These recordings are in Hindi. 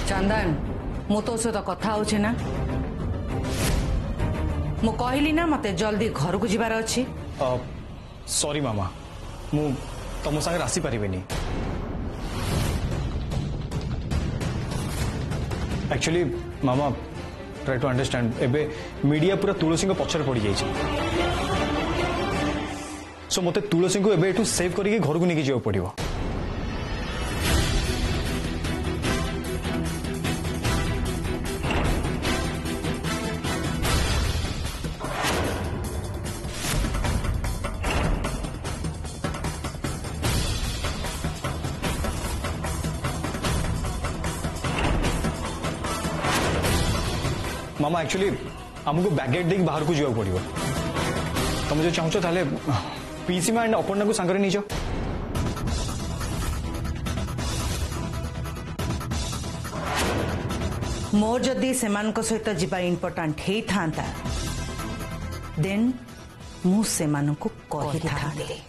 चंदन मु तो सहित कथा होचे ना मु कहली ना मते जल्दी घर को जीवार अच्छी। सॉरी मामा मु तुम संगे आसी पारिबेनी। एक्चुअली मामा ट्राई टू अंडरस्टैंड एबे मीडिया पूरा तुलसी को पछर पड़ जाइए सो मते तुलसी को एबे एटू सेव करके घर को लेके जाओ पड़िबो। मामा एक्चुअली हमको बैगेट देख बाहर को जाओ पड़ो तुम जो चाहो ताले पीसीमा एंड अपर्णा को सांगरे नहीं जाओ। मोर जदि सेमान को सहित जीवा इम्पोर्टांट हे थांता देन मु सेमान को कहि थांते।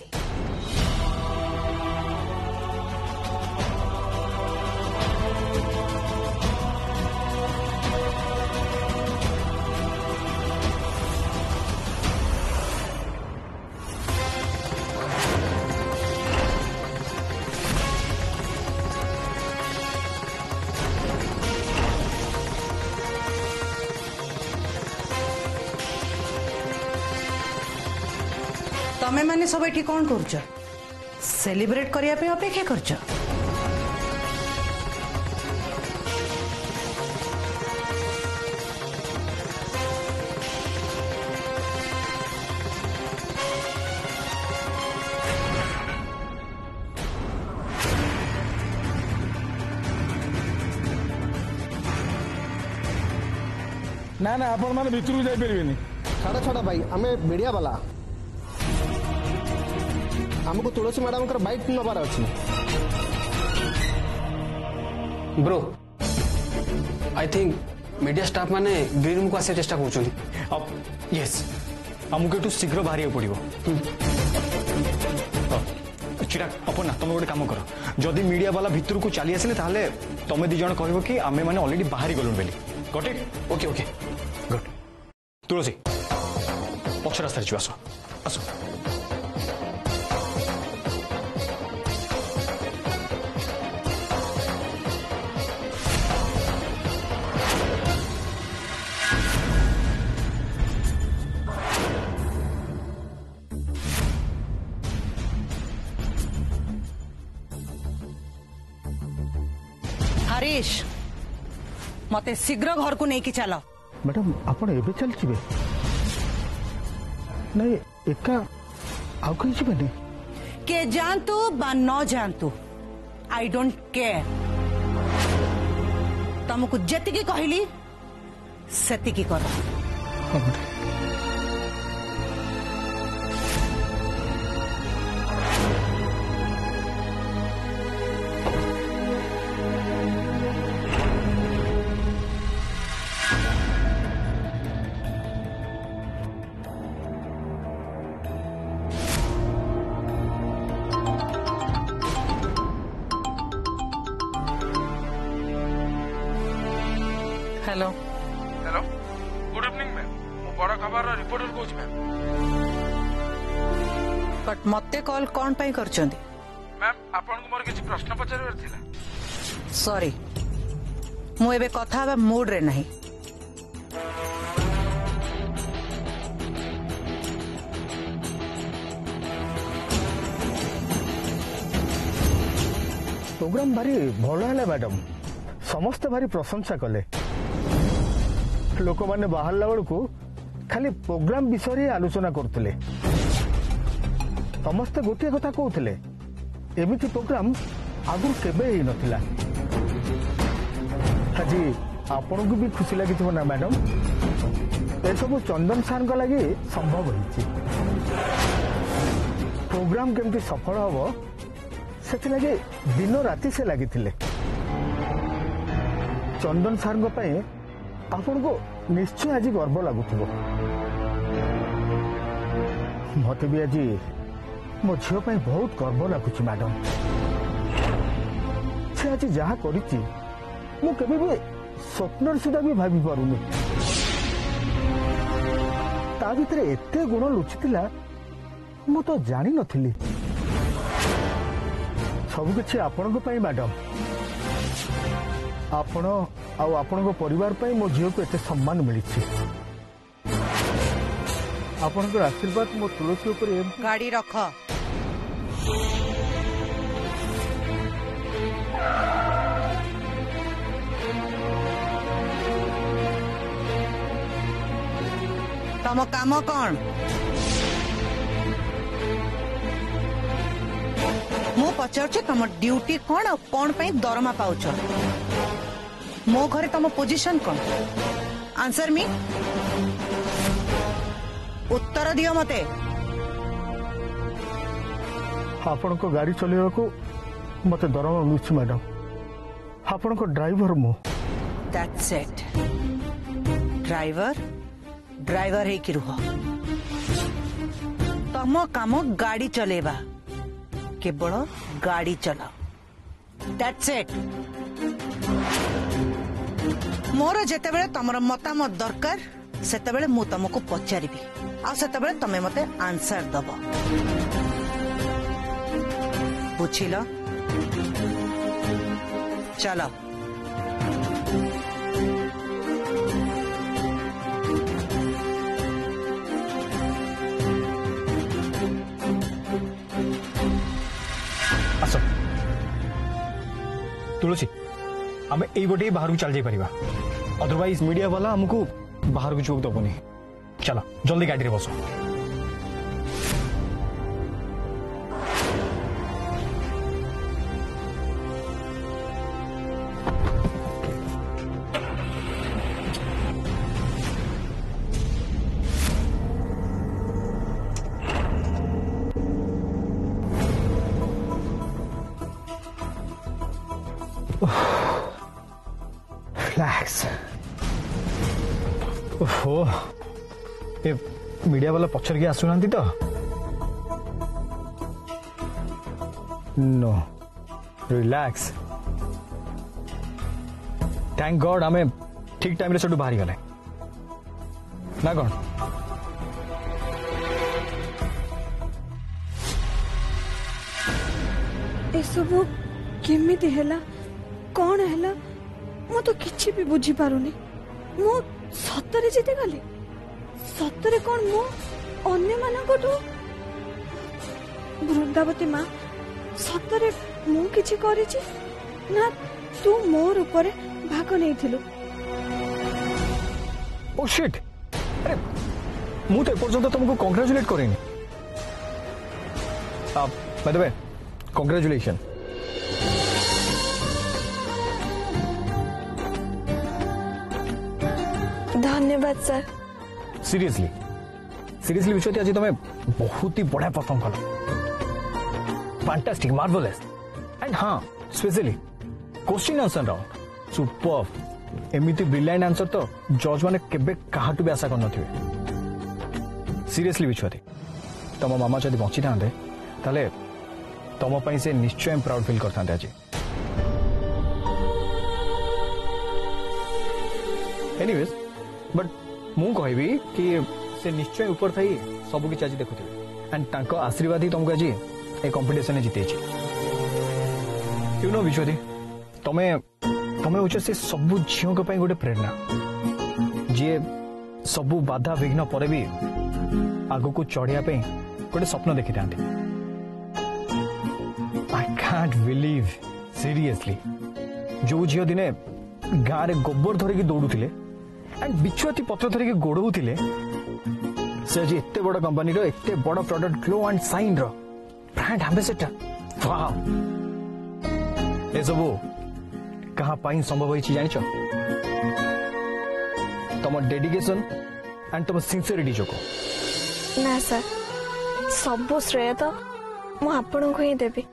तमे माने सब एठी कौन करूछ सेलिब्रेट करिया पे अपेक्षा करछ। ना ना आपण माने भितरु जाई परिबेनी। छाड़ा छाड़ा भाई आमे मीडिया वाला हमको तुलसी मैडम का बाइक नबार अच्छी। Bro I think media staff माने ग्रीन रूम को आसे चेष्टा कर यस हमको एटू शीघ्र बाहर पड़ो। चिराग अपना तुम गोटे कम कर जदि मीडिया वाला भितर को चली आसिले ताहले तुम दी जण कहबो कि आमे माने ऑलरेडी बाहर गलुन बेली। Got it okay okay good. Tulsi पक्ष रास्ता रे आसो आसो। हरीश मते शीघ्र घर को नहीं कि चलो। मैडम आपण एबे चल छिबे नहीं एका आउ कहि छिबे नहीं के जानतु बा न जानतु आई डोंट केयर। तुमको जतिकी कहली सेतिकी करो। Hello hello good evening ma'am मु बड़ा खबर रिपोर्टर कोच मैम। बट मते कॉल कौन पाई करचंदी मैम आपन को मोर किछि प्रश्न पचारबार थिला। सॉरी मु एबे कथा बा मूड रे नहीं। प्रोग्राम भारी भल है मैडम समस्ते भारी प्रशंसा कले लोक मैंने बाहर बेलू खाली प्रोग्राम विषय आलोचना करते समस्ते गोटे कथा कहते एमती प्रोग्राम आगु केबे ही नथिला। आज आपन को भी खुशी लगी ना मैडम ए सब चंदन सार लगी संभव होइछि। प्रोग्राम केमती सफल हम से लगे दिन राति से लगी चंदन सार आपन को निश्चय आज गर्व लगुथ मत भी आज मो झील बहुत गर्व लगुच मैडम से आज जहाँ ମୁଁ କେବେ ବି ସ୍ୱପ୍ନରେ ସୁଦ୍ଧା ବି ଭାବି ପାରୁନି। ତା ଭିତରେ ଏତେ ଗୁଣ ଲୁଚିଥିଲା ମୁଁ ତ ଜାଣିନଥିଲି। ସବୁକିଛି ଆପଣଙ୍କ ପାଇଁ ମ୍ୟାଡାମ। ଆପଣ ଆଉ ଆପଣଙ୍କ ପରିବାର ପାଇଁ ମୋ ଝିଅକୁ ଏତେ ସମ୍ମାନ ମିଳିଛି। ଆପଣଙ୍କର ଆଶୀର୍ବାଦ ମୋ ତୁଳସୀ ଉପରେ ଗାଡି ରଖ। तम काम कौन? मु पचार तम ड्यूटी कौन और कौन पे दरमा पाउच? मो घरे तम पोजीशन कौन? Answer me. उत्तर दियो मते। आपण को गाड़ी चलेवा को मते दरमा मिलछि मैडम। आपण को ड्राइवर मु। That's it. ड्राइवर है कि रुह। तम काम गाड़ी चलेवा, केवल गाड़ी चलाओ। That's it. मोर जेतेबेले तमर मतामत दरकार सेतेबेले मु तुमको पचारिबी आ सेतेबेले तमे मते आंसर दबो। बुझिलो? चलो। आस तुलसी आम ये बाहर को चल जाई परिबा। अदरवाइज मीडिया वाला हमको बाहर को चोक दबनी। चलो जल्दी गाड़ी रे बसो। रिलैक्स। ओहो ए मीडिया वाला पछर के आसुना तो नो रिलैक्स। थैंक गॉड आमे ठीक टाइम रे सेटू बाहरी गले ना कौन। ए सब केमिति हैला कौन हैला मु तो किछि भी बुझी पारुनी। मु सतरे जीते गली सतरे कौन मु अन्य मानकठू वृंदावती माँ सतरे मु किछि करिछि ना तू मोर ऊपर भाग नैथिलु। ओ शिट अरे मु तो एपर्यंत तुमको कांग्रेचुलेट करेनी। By the way congratulation. धन्यवाद सर। सीरियसली विश्वती आज तुम्हें बहुत ही बढ़िया परफॉर्म कल। फैंटास्टिक मार्वेलस एंड हाँ specially question answer round super. एमिति ब्रिलियंट आंसर तो जज माने केबे काहाटू भी आशा करनथिबे। सीरियसली विश्वती तम मामा जदि बंची थांते ताले तम पई से निश्चय प्राउड फील करथांते आज। एनीवेज बट मु कहबी कि से निश्चय ऊपर थई सब किछ आज देखुथिबे एंड तांको आशीर्वाद ही तुमको आज ए कंपटीशन जीते छी। यू नो विश्वती तमे होछ से सब झियो के पई गोटे प्रेरणा जे सब बाधा विघ्न पर भी आगो को चढ़िया पे गोटे स्वप्न देखि थांती। आई कांट बिलीव सीरियसली जो झियो दिने गाँव रे गोबर धरिकी दौड़ुथिले एंड बिछुआती पत्र धरिकी गोड़ौथिले से आज एते बड़ कंपनी रो एते बड़ प्रोडक्ट ग्लो एंड साइन रो ब्रांड एम्बेसडर। वाओ ए सब कहां पाई संभव होई छी जानिछो? तम डेडिकेशन एंड तम सिंसियरिटी जोको। ना सर सब श्रेय तो मु आपन को ही देबी।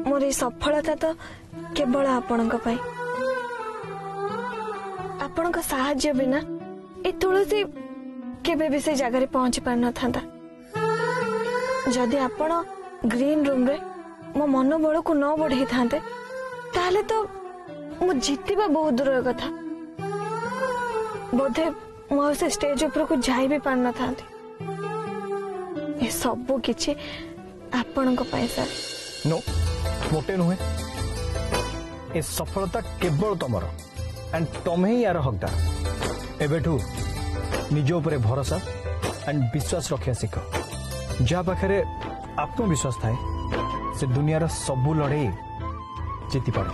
मोर ई सफलता तो केवल आपन को पाई। आपन का सहायता बिना ए तुलसी केबे भी से जगह रे पहुंच पार न थांता। जदि आपन ग्रीन रूम रे मो मनोबल को न बढ़े थांते ताले तो मु जीतिबा बहुत दूर कथा बोधे मु से स्टेज ऊपर को जाई भी पार न था ए सब किछि आपण को पैसा नो मोटे नुहे ए सफलता केवल तमर एंड तमे ही यार हकदार एबेठू निज उपरे भरोसा एंड विश्वास रखिया शिख जहाँ पाखे आत्मविश्वास थाए से दुनियार सबू लड़े जीति पारे।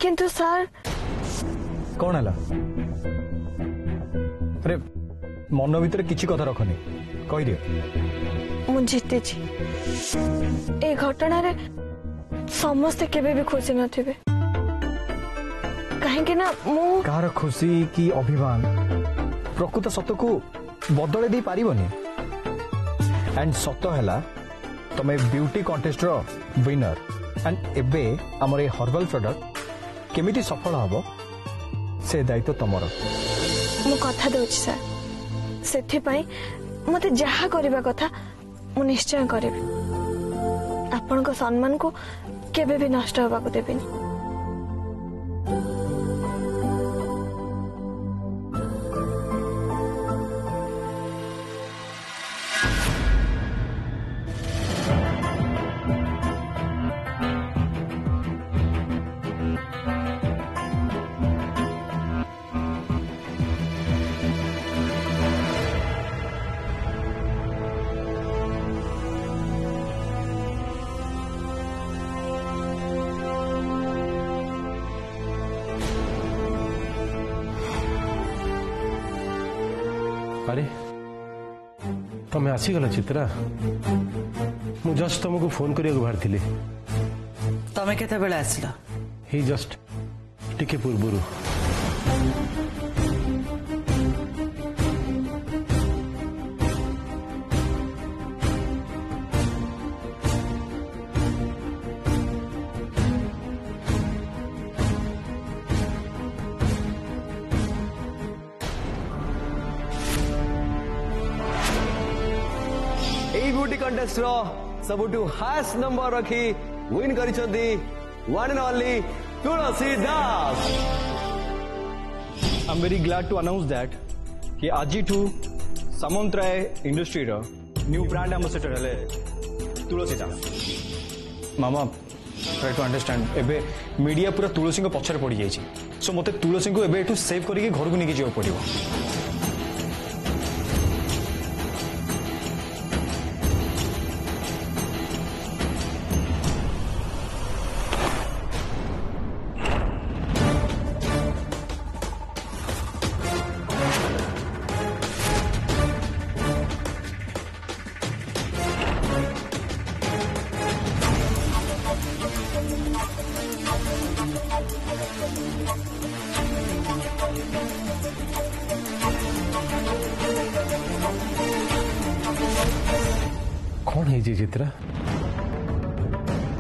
किंतु सर कौन है अरे मन भीतर किसी कथा रखनी कही दियो मु जीती ए घटना रे समस्ते केबे भी खुशी नथिबे कहीं ना मु कार खुशी की अभिमान प्रकृत सत को बदले दे पारिबनी एंड सत हैला तमे ब्यूटी कंटेस्ट रो विनर एंड एबे हमर ए हर्बल प्रोडक्ट केमिति सफल हबो से दायित्व तमरो मु कथा दोछि सर सेथि पई मते जहा करबा कथा मु निश्चय करबी आपन को सम्मान को केबे भी नष्ट होबा को देबेनी। अरे तमें आसीगल चित्रा मु जस्ट तुमको फोन करिया बाहर थी तमें केते बेले आसला ही जस्ट टिके पूर्वरु ब्यूटी कंटेस्ट रो सबुठु हाईएस्ट नंबर रखी विन करिसंदी one and only Tulsi Das. I am very glad to announce that कि आज ठू सामंतराय इंडस्ट्री रो न्यू ब्रांड एम्बेसडर हले तुलसी दास। मामा ट्राई टू अंडरस्टैंड एबे मीडिया पूरा तुलसी को पछर पड़ी जाई छी सो मते तुलसी को एबे एठू सेव करिके घर को नेकी जेव पड़िबो। कौन है जी चित्रा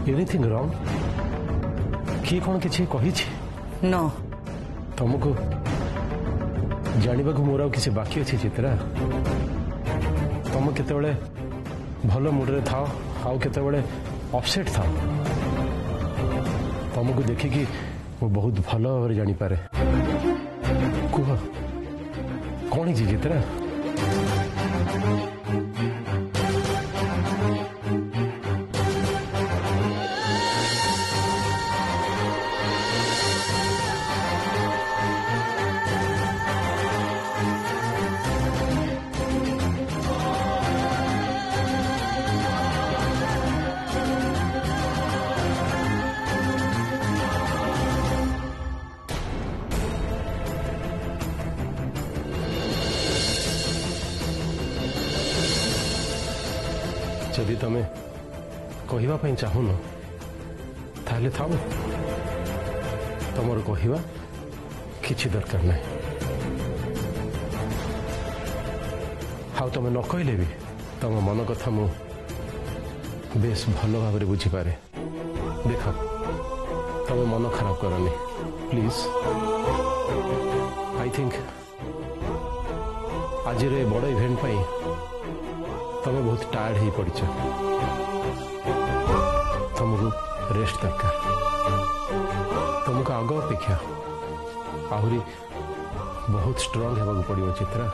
एनीथिंग रॉन्ग कि कौन किसी कही नो तुमको जानवा को मोर किसी बाकी अच्छी चित्रा तुम केते भल मुड्रे था आउ केते अपसेट था तुमको देखिकी वो बहुत भल भाव जानीपे कह कौन है चित्रा जदि तमें कहवाई चाहून ताहले था तुमर कहवा किसी दरकार ना हाँ तुम न कहले भी तुम मन कथा मु बेस भल भाव बुझीपे देख तुम मन खराब करनी प्लीज आई थिंक आज बड़ इवेंट तमें बहुत टायर्ड ही पड़छ तुमको रेस्ट दरकार तुमको आग अपेक्षा आहरी बहुत स्ट्रांग होगा पड़ो चित्रा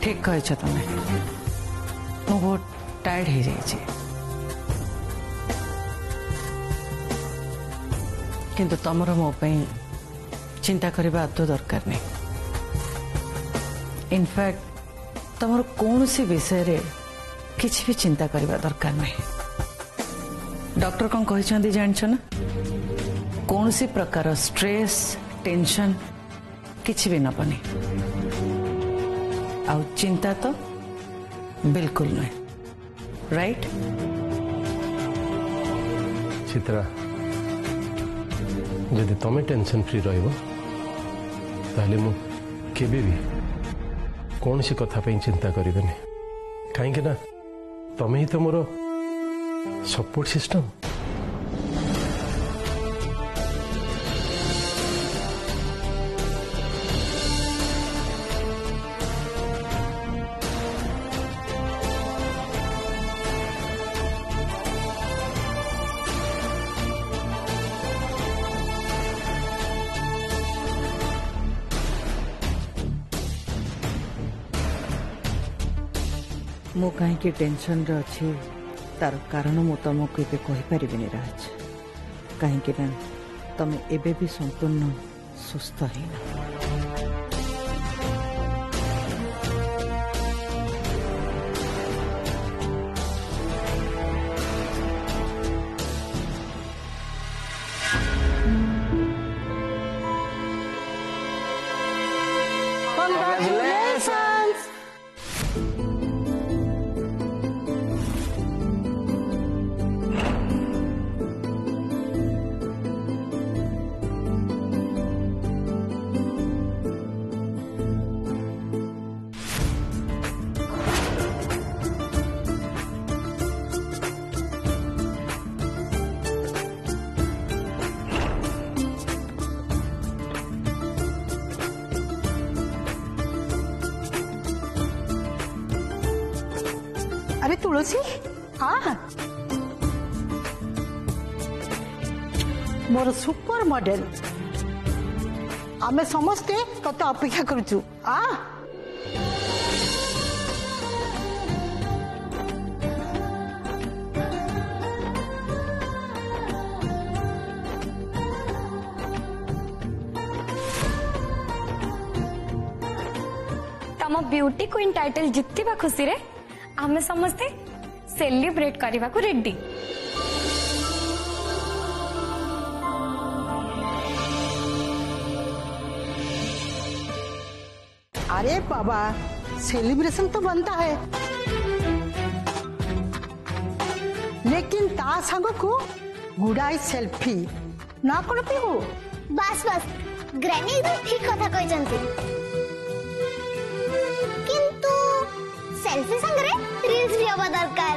ठीक कह तमें मु बहुत टायर्ड हो जाइए किंतु तमर मो चिंता करने आदौ दरकार नहीं इनफैक्ट तमर कौन सी विषय रे किसी भी चिंता करने दरकार नहीं डॉक्टर कौन कहते जानछ ना कौन सी प्रकार स्ट्रेस टेंशन किसी भी नबनी आउ चिंता तो बिल्कुल नहीं राइट चित्रा जदि तमें टेंशन फ्री रहिबो ताले मु केबे भी कौन सी कथा पे चिंता करिबेनी काहे ना तमें ही तो मोर सपोर्ट सिस्टम मु कहीं टेंशन रे अच्छी तार कारण मु तुमको एबे कहि परिबिनी राज कहीं ना तमे एबे भी संपूर्ण सुस्थ हैना अरे तुलसी हाँ मोर सुपर मॉडल आमे समस्ते तते अपेक्षा करूचु हाँ तम ब्यूटी क्वीन टाइटल जितवा खुशी रे आमे समस्ते सेलिब्रेट करने को रेडी अरे बाबा सेलिब्रेशन तो बनता है लेकिन ता संग को गुड़ाई सेल्फी ना करती हो बस बस ग्रैनी एकदम ठीक कथा कहचंती किंतु सेल्फी संगरे रील्स भी होबा दरकार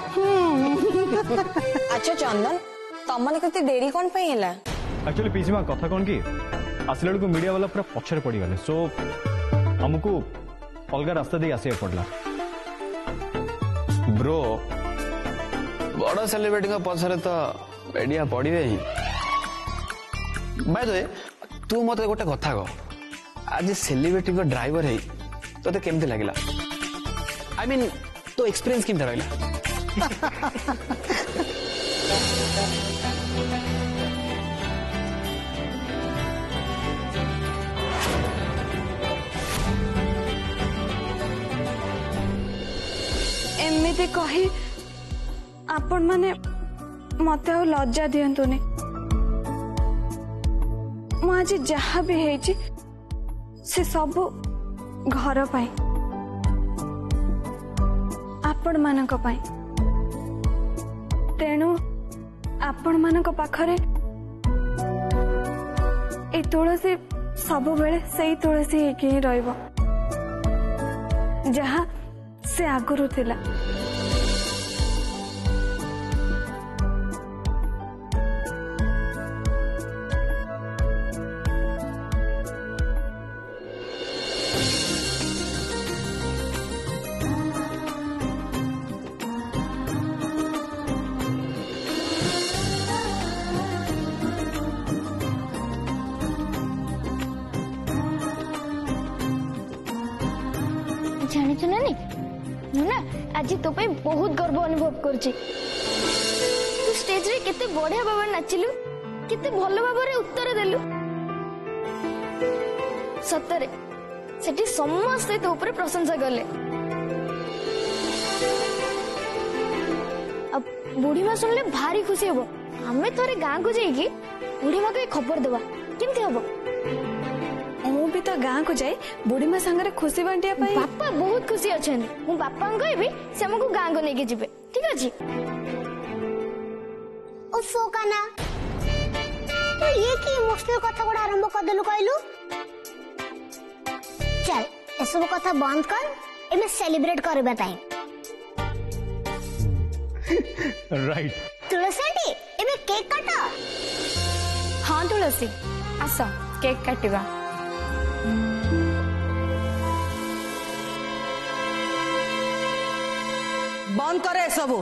अच्छा चंदन तमने कते देरी कोन पे हैला एक्चुअली पीसी मां कथा कोन की आसले को मीडिया वाला पूरा पछरे पड़ी गले सो हमको अलग रास्ता दे आसे पड़ला ब्रो बड़ा सेलिब्रिटी का पछरे तो मीडिया पड़िबे ही बाय द वे तू मते गोटे कथा कह आज सेलिब्रिटी को ड्राइवर है तते केमते लागिला आई मीन तो एक्सपीरियंस केमते रहला एमती कही आपण माने मते लज्जा दियंतुनी मु आज जहाँ भी है से सब घर पाई आपण मानक पाई तेणु आपण मानक पाखरे ए तुलसी सब बेले से तुलसी ही रहिबो जहाँ से आगुरु थिला। जानिଛୁ ନାନୀ ମୁଁ ନା ଆଜି ତୋ ପାଇଁ ବହୁତ ଗର୍ବ ଅନୁଭବ କରୁଛି। ତୁ ଷ୍ଟେଜରେ କେତେ ବଢିଆ ଭାବରେ ନାଚିଲୁ, କେତେ ଭଲ ଭାବରେ ଉତ୍ତର ଦେଲୁ। ସତରେ ସେଠି ସମସ୍ତେ ତୋ ଉପରେ ପ୍ରଶଂସା କଲେ। ବୁଢୀ ମା ଶୁଣିଲେ ଭାରି ଖୁସି ହବ। ଆମେ ଥରେ ଗାଁକୁ ଯାଇକି ବୁଢୀ ମାକୁ ଏ ଖବର ଦେବା, କେମିତି ହବ? ମୁଁ ବି ତ ଗାଁକୁ ଯାଇ ବୁଢୀ ମା ସାଙ୍ଗରେ ଖୁସି ବାଣ୍ଟିବା ପାଇଁ। ବାପା ବହୁତ ଖୁସି ଅଛନ୍ତି। ମୁଁ ବାପାଙ୍କୁ କହିବି ସେ ଆମକୁ ଗାଁକୁ ନେଇକି ଯିବେ, ଠିକ ଅଛି? ଓଫୋ କାନା ତୁ ये की इमोशनल कथा गुड़ा आरंभ कर देलु कहलु। चल एसब कथा बंद कर, एमे सेलिब्रेट करबा टाइम। राइट तुलसी आंटी एमे केक काटा। हाँ तुलसी आस केक काटिबा। बंद करे सबू।